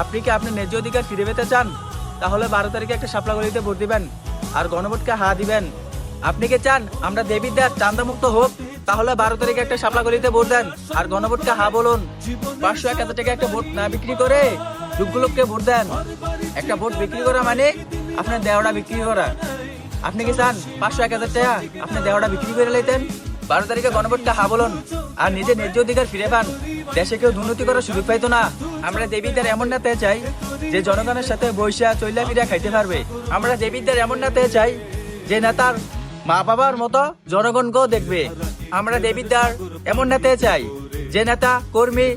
আপনি কি আপনার ন্যায্য অধিকার ফিরে পেতে চান? তাহলে 12 তারিখে একটা শাপলা গলিতে ভোট দিবেন আর গণভোটকে হা দিবেন। আপনি কি চান আমরা দেবিদ্বার চাঁদা মুক্ত হোক? তাহলে 12 তারিখে একটা শাপলা গলিতে ভোট দেন আর গণভোটকে হা বলুন। 500-1000 টাকা একটা ভোট না বিক্রি করে যোগ্য লোককে ভোট দেন। একটা ভোট বিক্রি করা মানে আপনার দেওয়াটা বিক্রি করা। আপনি কি চান 500-1000 টাকা আপনি দেওয়াটা বিক্রি করে লাইতেন? 12 তারিখে গণভোটকে হা বলুন আর নিজের ন্যায্য অধিকার ফিরে পান। দেশে কেউ দুর্নীতি করার সুযোগ পাইতো না। আমরা দেবিদ্বার এমন নেতা চাই যে জনগণের সাথে বৈশা চইলা ফিরা খাইতে পারবে। আমরা দেবিদ্বার এমন নেতা চাই যে নেতার মা বাবার মতো জনগণকেও দেখবে। আমরা দেবিদ্বার এমন নেতা চাই যে নেতা কর্মী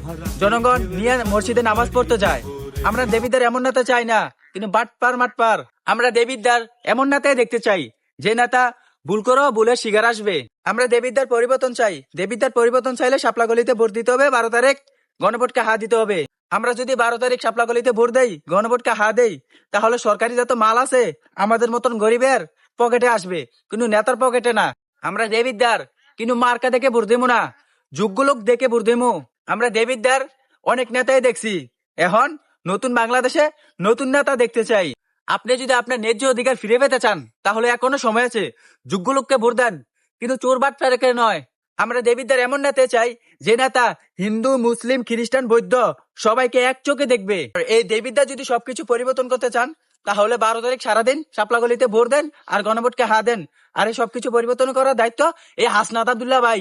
জনগণ নিয়ে মসজিদে নামাজ পড়তে যায়। আমরা দেবিদ্বার এমন নেতা চাই না কিন্তু বাটপার মাটপার। আমরা দেবিদ্বার এমন নেতাই দেখতে চাই যে নেতা ভুল করেও ভুলে শিকার আসবে। আমরা দেবিদ্বার পরিবর্তন চাই। দেবিদ্বার পরিবর্তন চাইলে শাপলা গলিতে ভোট দিতে হবে, 12 তারিখ গণভোটকে হা দিতে হবে। আমরা যদি 12 তারিখ শাপলা গলিতে ভোট দেই, গণভোটকে হা দেই, তাহলে সরকারি যত মাল আছে আমাদের মতন গরিবের পকেটে আসবে, কিন্তু নেতার পকেটে না। আমরা দেবিদ্বার কিন্তু মার্কা দেখে ভোট দেবো না, যোগ্য লোক দেখে ভোট দেবো। আমরা দেবিদ্বার অনেক নেতাই দেখছি, এখন নতুন বাংলাদেশে নতুন নেতা দেখতে চাই। আপনি যদি আপনার ন্যায্য অধিকার ফিরে পেতে চান তাহলে এখনো সময় আছে, যোগ্য লোককে ভোট দেন, কিন্তু চোর বাটপারকে নয়। আমরা দেবিদ্বার এমন নেতা চাই যে নেতা হিন্দু মুসলিম খ্রিস্টান বৌদ্ধ সবাইকে এক চোখে দেখবে। এই দেবিদ্বার যদি সবকিছু পরিবর্তন করতে চান তাহলে 12 তারিখ সারাদিন শাপলা গলিতে ভোট দেন আর গণভোটকে হা দেন। আর এই সবকিছু পরিবর্তন করার দায়িত্ব এই হাসনাত আব্দুল্লাহ ভাই।